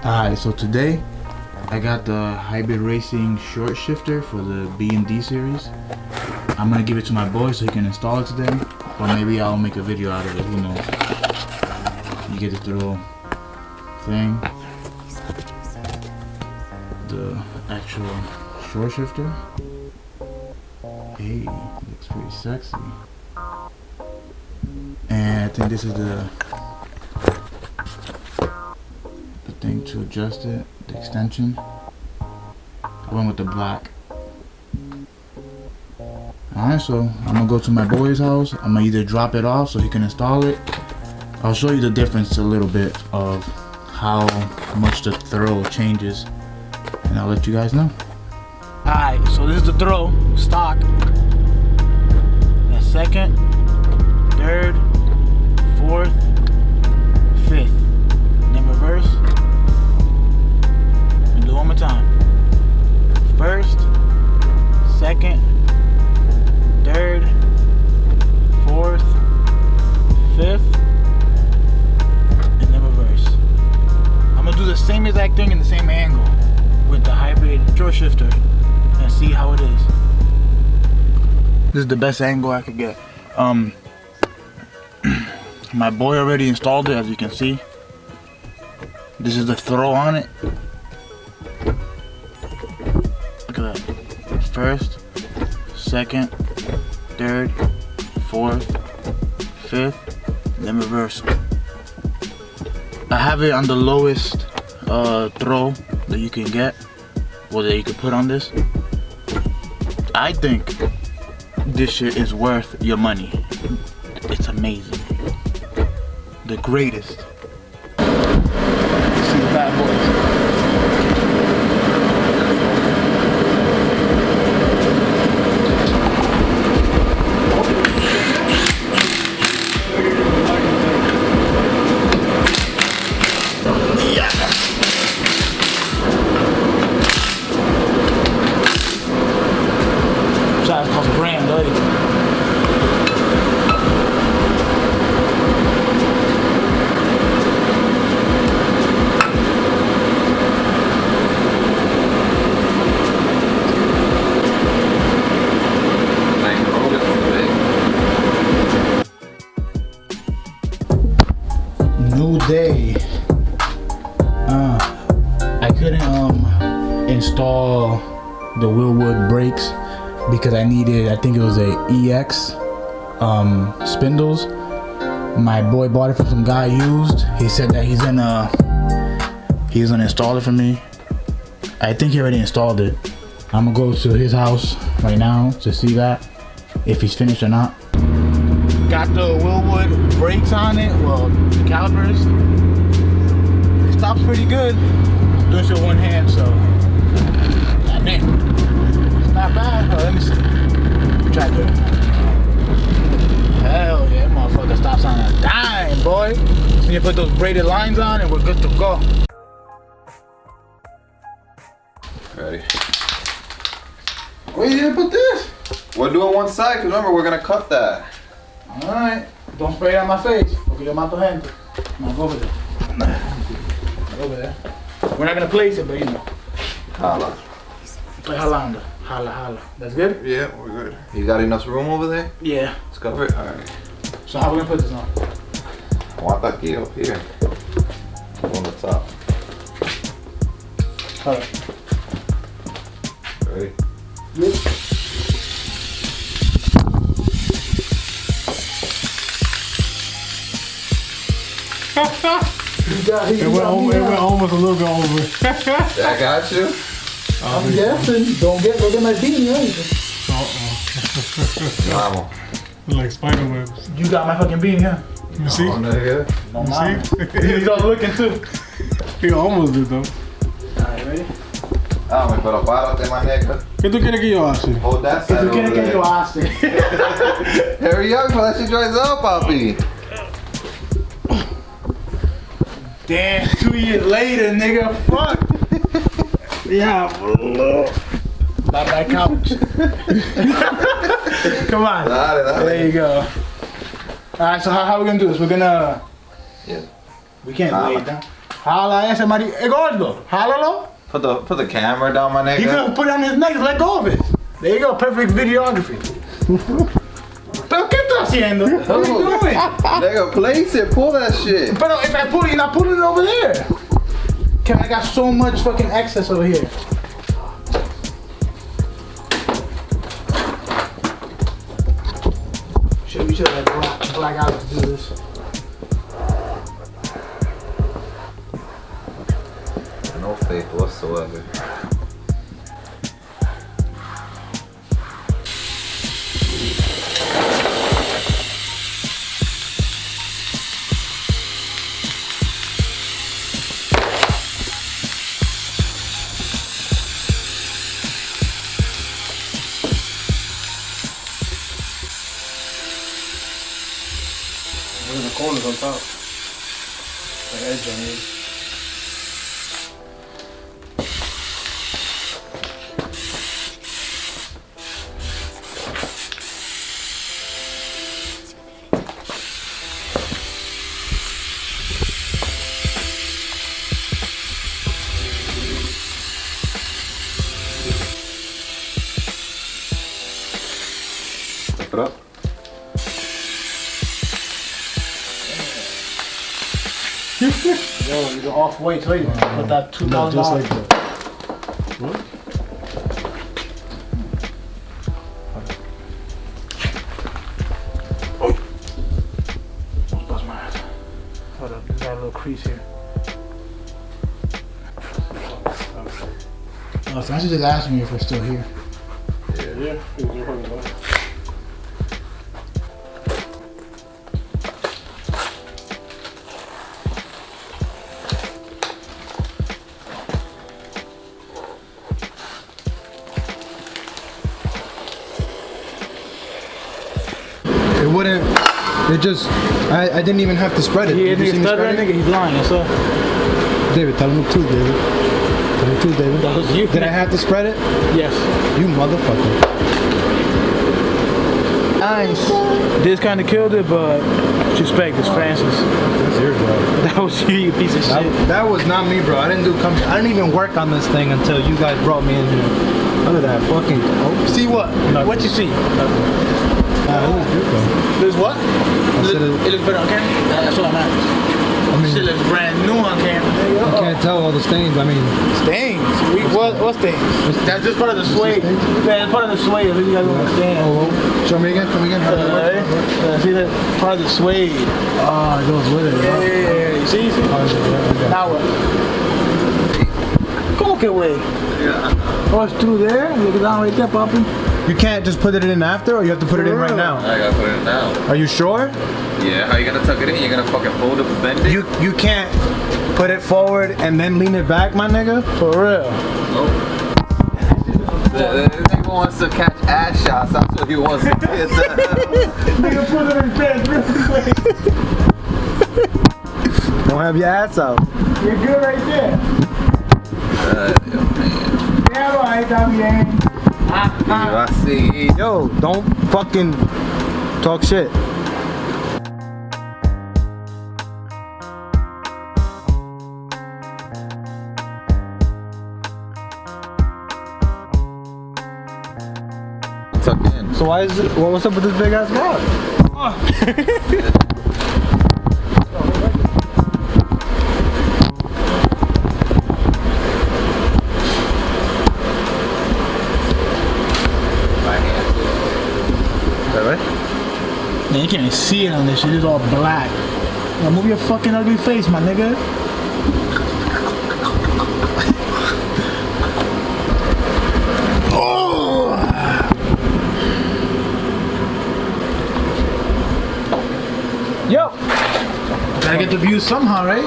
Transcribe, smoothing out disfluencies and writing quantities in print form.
Alright, so today I got the hybrid racing short shifter for the B and D series. I'm gonna give it to my boy so he can install it today, or maybe I'll make a video out of it, who knows. You get this little thing, the actual short shifter. Hey, looks pretty sexy. And I think this is the thing to adjust it, the extension. I went with the black. Alright, so I'm gonna go to my boy's house. I'm gonna either drop it off so he can install it. I'll show you the difference a little bit of how much the throw changes, and I'll let you guys know. Alright, so this is the throw, stock. That's second, third, fourth, fifth. Then reverse. And do it one more time. First, second, third, fourth, fifth, and then reverse. I'm gonna do the same exact thing in the same angle with the hybrid short shifter and see how it is. This is the best angle I could get. My boy already installed it, as you can see. This is the throw on it. Look at that. First, second, third, fourth, fifth, and then reverse. I have it on the lowest throw that you can get, or that you can put on this. I think this shit is worth your money. It's amazing. The greatest. See the bad boys. New day. I couldn't install the Wilwood brakes because I needed, I think it was a EX spindles. My boy bought it from some guy used. He said that he's gonna install it for me. I think he already installed it. I'm gonna go to his house right now to see that, if he's finished or not. Got the Wilwood brakes on it, well, the calipers. It stops pretty good. I'm doing shit with one hand, so I mean, it's not bad. Oh, let me see. Try to do it. Hell yeah, motherfucker stops on a dime, boy. So you put those braided lines on and we're good to go. Ready? Where you gonna put this? We're doing one side, because remember, we're gonna cut that. Alright, don't spray it on my face, porque yo mato gente. No, go over there. Go over there. We're not gonna place it, but you know. Holla. Play jalando. Holla, holla. That's good? Yeah, we're good. You got enough room over there? Yeah. Let's cover it? Alright. So how we gonna put this on? I want that key up here. On the top. Alright. Ready? Yep. It went almost a little bit over. I got you. I'm guessing. Don't look at my beanie either. Vamos. Like spider webs. You got my fucking beanie, huh? You see? Oh, nigga. No mind. He's all looking too. He almost did though. Alright, ready? Dame, pero párate, maneca. ¿Qué tú quieres que yo haga? Hold that side ¿Qué tú over quieres que there. yo hace? Hurry up, so that shit dries up, papi. Damn, 2 years later, nigga. Fuck. Yeah, Not that couch. Come on. Dale, dale. There you go. Alright, so how we gonna do this? We're gonna... Yeah. We can't lay it down. Hala ese marido. Gordo. Hálalo. Put the camera down, my He nigga. could put it on his neck and let go of it. There you go. Perfect videography. Pero ¿qué estás haciendo? What are you doing? Nigga, place it. Pull that shit. Pero if I pull it, you're not putting it over there. I got so much fucking excess over here. We should have black out to do this. No faith whatsoever. In the corners on top. The edge on it. Lift it up. Yo, you're off weight, so you put that $2,000. Just like that. What? Bust my ass. Hold up, there's got a little crease here. Oh, so I should just ask me if we're still here. Yeah, it's your fucking body. It wouldn't. It just. I didn't even have to spread it. Yeah, Did you see nigga me stuttering, spread it? nigga, he's lying, that's all. David, tell him the truth, David. Tell him the truth, David. That was you. Did I have to spread it? Yes. You motherfucker. Nice. This kind of killed it, but respect, it's Francis. That's your job. That was you, you piece of shit. That was not me, bro. I didn't do. I didn't even work on this thing until you guys brought me in here. Look at that fucking. Oh, See what? What you see? it was good though. This what? said it- It looks better on camera? That's what I'm at. I mean, Shit looks brand new on camera. There you you go. can't tell all the stains. I mean, Stains? What stains? That's just part of the suede. stains? Yeah, it's part of the suede. I think you guys don't understand. oh, show me again. Show me again. How does it work? See that? Part of the suede. Oh, it goes with it. Yeah. You see? Oh, yeah. Now what? ¿Cómo que way? Oh, it's through there? Look down right there, popping. You can't just put it in after, or you have to put it in right now. I gotta put it in now. Are you sure? Yeah, how you gonna tuck it in? You're gonna fucking fold it and bend it? You can't put it forward and then lean it back, my nigga. For real. This nigga wants to catch ass shots. That's what he wants to get. Nigga put it in bed really quick. Don't have your ass out. You're good right there. Yeah, right, está bien. I see. Yo, don't fucking talk shit. Tuck in. So why is it? What's up with this big ass rod? My hands. Is that right? Man, you can't even see it on this shit. It's all black. Now move your fucking ugly face, my nigga. Oh! Yo! Gotta get the views somehow, right?